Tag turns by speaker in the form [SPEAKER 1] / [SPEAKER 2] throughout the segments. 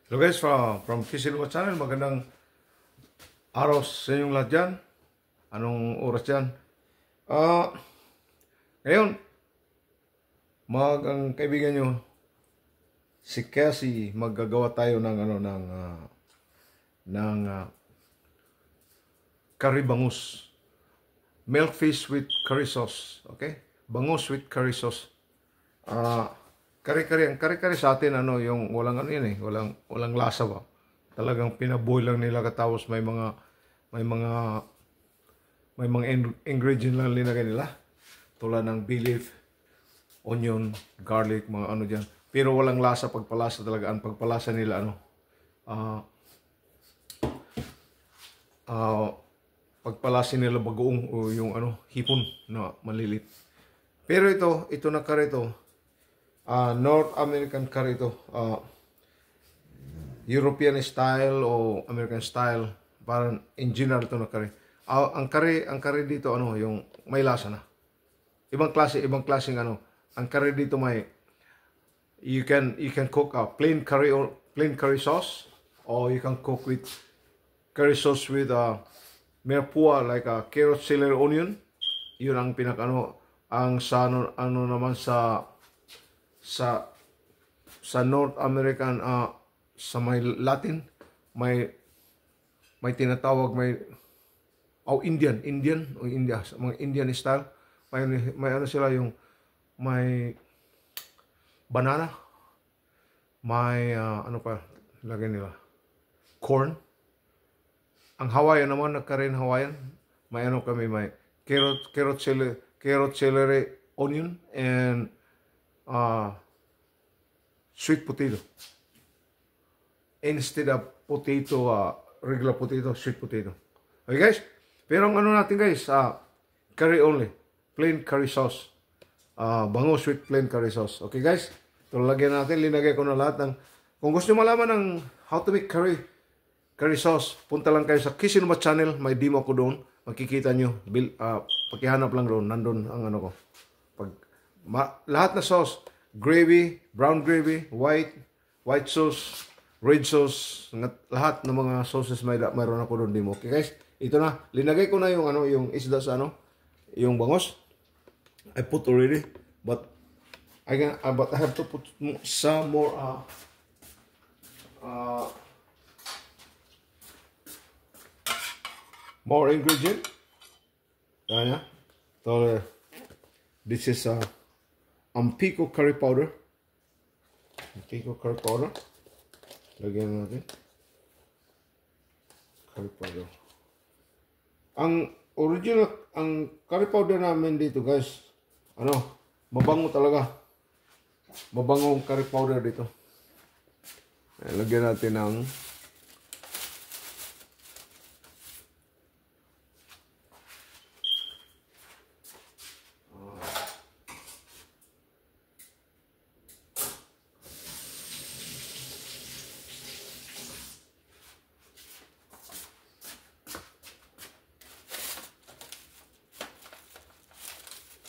[SPEAKER 1] Hello guys, from Kisilwa Channel, magandang araw sa inyong lahat dyan. Anong oras dyan? Ngayon, ang kaibigan nyo, si Cassie, maggagawa tayo ng curry bangus. Milk fish with curry sauce. Okay? Bangus with curry sauce. Kari-kari, ang kari-kari sa atin, yung walang walang lasa ba? Talagang pinaboil lang nila katapos may mga ingredient lang linagay nila. Tulad ng bay leaf, onion, garlic, mga ano dyan. Pero walang lasa, pagpalasa talaga. Ang pagpalasa nila, pagpalasa nila bagoong o yung hipon na malilit. Pero ito na kari ito, North American curry ito. European style o American style. Parang in general ito na curry. Ang curry dito, yung may lasa na. Ibang klaseng Ang curry dito you can cook a plain curry sauce, or you can cook with curry sauce with merpua, like a carrot, celery, onion. Yun ang ang naman sa North American, sa may Latin, may tinatawag, Indian o India, sa mga Indian style, may sila yung may banana, may pa lagay nila, corn. Ang Hawaiian naman, nagkarin Hawaiian, may may carrot, celery, onion, and sweet potato. Instead of potato, regular potato, sweet potato. Okay guys? Pero ang natin guys, curry only. Plain curry sauce. Bangus with plain curry sauce. Okay guys? Ito lagyan natin. Linagay ko na lahat ng... Kung gusto nyo malaman ng how to make curry sauce, punta lang kayo sa Kisilwa Channel. May demo ko doon. Makikita nyo. Pakihanap lang doon. Nandun ang ko. Lahat na sauce, gravy, brown gravy, white sauce, red sauce, lahat ng mga sauces mayroon ako doon demo. Okay guys, ito na, linagay ko na yung yung isda sa yung bangos. I put already, but I have to put some more more ingredient. Yan. So this is Pico curry powder. Pico curry powder. Lagyan natin. Curry powder. Ang original, ang curry powder namin dito guys, mabango talaga. Mabangong curry powder dito. Lagyan natin ng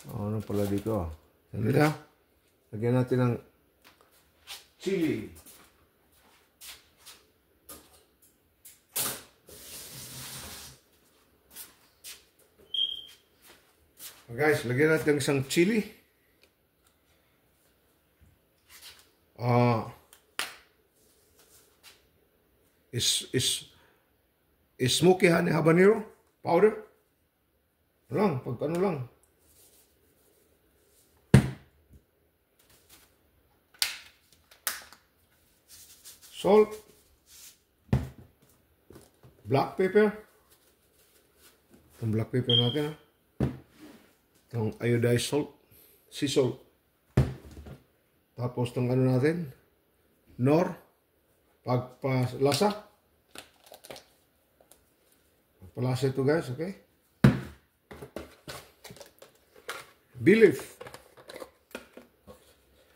[SPEAKER 1] ano pala dito lagyan natin ng chili. Guys, lagyan natin ng isang chili. Smoky honey habanero powder. Pagkano lang. Salt, black pepper. Itong black pepper natin, itong iodized salt, sea salt. Tapos itong natin, nor, pagpalasa. Pagpalasa ito guys, okay? Bay leaf.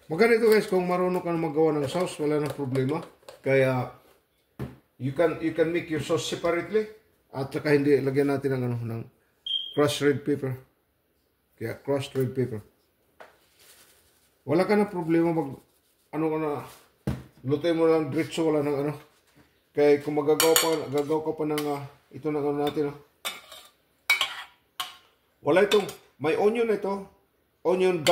[SPEAKER 1] Maganda ito guys, kung marunong ka na magawa ng sauce, wala nang problema. Kaya you can make your sauce separately, at saka hindi lagyan natin ng crushed red pepper. Kaya crushed red pepper. Wala ka na problema lutuin mo lang diretso, wala ng ano. Kaya kung gagawa ka pa ng ito na ano natin. Wala itong, may onion ito. Onion,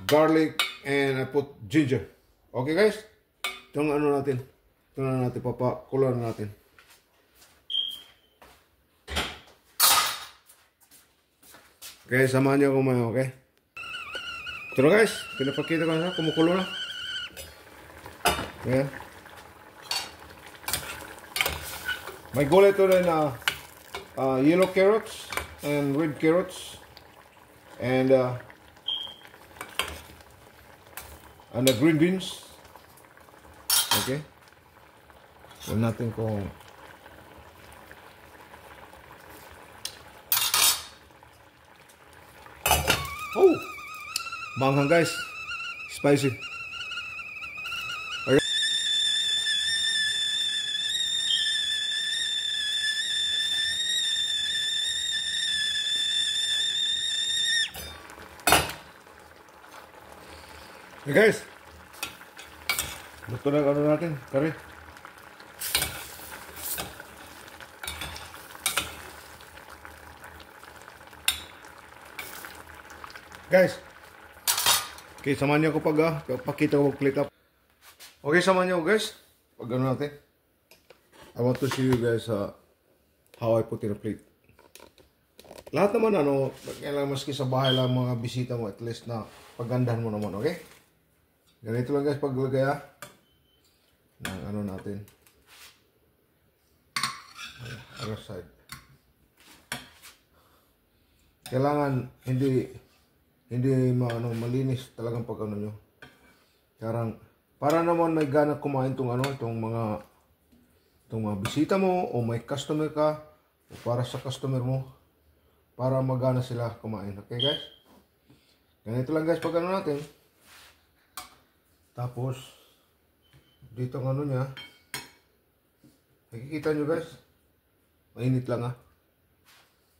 [SPEAKER 1] garlic, and I put ginger. Okay guys? Itong ano natin. Ito na natin, papakulan na natin. Okay, samahan niyo ako mga, okay? Ito na guys, pinapakita ko na, kumukulo na. Okay. May gulay ito rin na yellow carrots and red carrots and the green beans. Okay. Huwag natin kung manghang guys, spicy. Okay. Hey guys, luto na ano natin, kare. Guys, okay, samahan niyo ako pakita ko mag-plate up. Okay, samahan niyo ako guys, pag ano natin. I want to show you guys how I put in a plate. Lahat naman ano, kailangan maski sa bahay lang mga bisita mo, at least na pagandahan mo naman, okay? Ganito lang guys paglagay ng ano natin. Other side. Kailangan hindi malinis talagang pag ano nyo. Para naman may gana kumain itong mga bisita mo o may customer ka o para sa customer mo, para magana sila kumain. Okay guys? Ganito lang guys pag ano natin. Tapos dito ang ano niya, nakikita nyo guys, mainit lang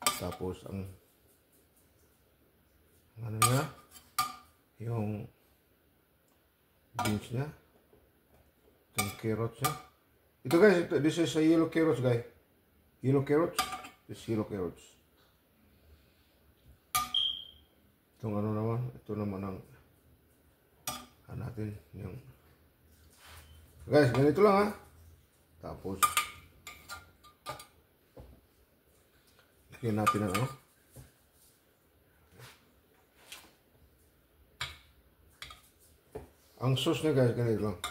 [SPEAKER 1] Tapos ang ano niya, yung beans niya, yung carrots niya. Ito guys, this is a yellow carrots guys. Yellow carrots, this yellow carrots. Itong ano naman, ito naman ang natin yung guys, ganito lang Tapos lagyan natin ang ang sauce niya guys, ganito lang.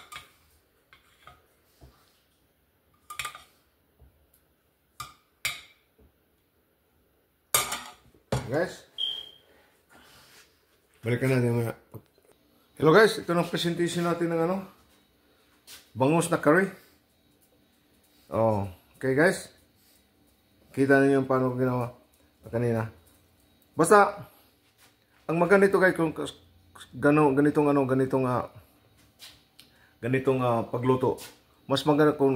[SPEAKER 1] Guys, balikan natin mga. Hello guys, ito na presentation natin ng bangus na curry. Okay guys, kita niyo yung paano ginawa kanina. Basta ang maganda ito guys, kung ganitong pagluto, mas maganda kung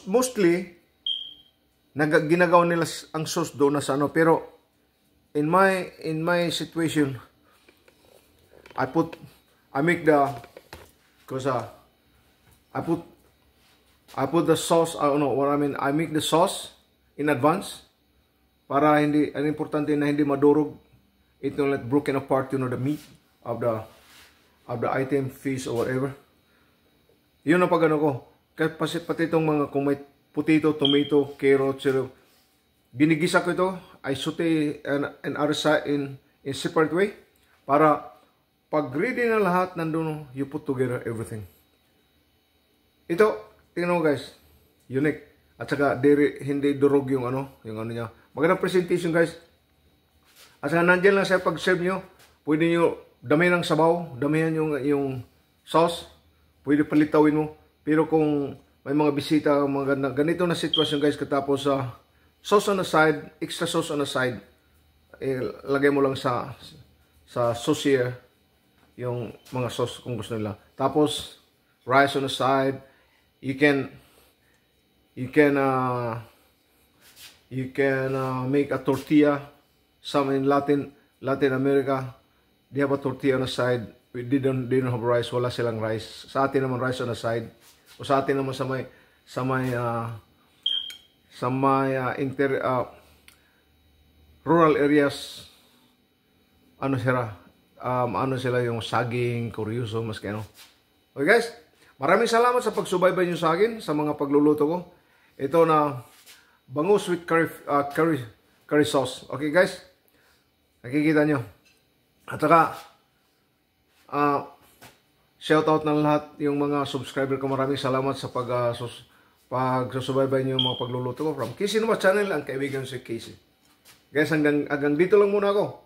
[SPEAKER 1] mostly ginagawa nila ang sauce doon na sa pero in my situation, I make the sauce. I make the sauce in advance para hindi, ang importante na hindi madurog. It will not broken apart, the meat of the item, fish or whatever. Yun ang pag ko. Kasi pati itong mga, kung may potato, tomato, carrots, ginigisa ko ito. I saute and other side in separate way para pag ready na lahat, nandun, you put together everything. Ito, tingnan mo guys, unique. At saka, hindi durog yung niya. Magandang presentation guys. At saka, nandiyan lang sa pag-serve nyo, pwede nyo damihan ng sabaw, damihan yung sauce, pwede palitawin mo. Pero kung may mga bisita, ganito na sitwasyon guys, katapos sauce on the side, extra sauce on the side, lagay mo lang sa saucier, yung mga sauce kung gusto nila. Tapos rice on the side. You can make a tortilla. Some in Latin America, they have a tortilla on the side. They don't have rice. Wala silang rice. Sa atin naman rice on the side. O sa atin naman sa may rural areas, ano sila yung saging, kuryoso, maski ano. Okay guys, maraming salamat sa pagsubaybay nyo sa akin sa mga pagluluto ko. Ito na bangus with curry sauce. Okay guys, nakikita nyo. At saka, shout out na lahat yung mga subscriber ko. Maraming salamat sa pagsusubaybay nyo yung mga pagluluto ko. From Casey Numa Channel, ang kaibigan si Casey. Guys, hanggang dito lang muna ako.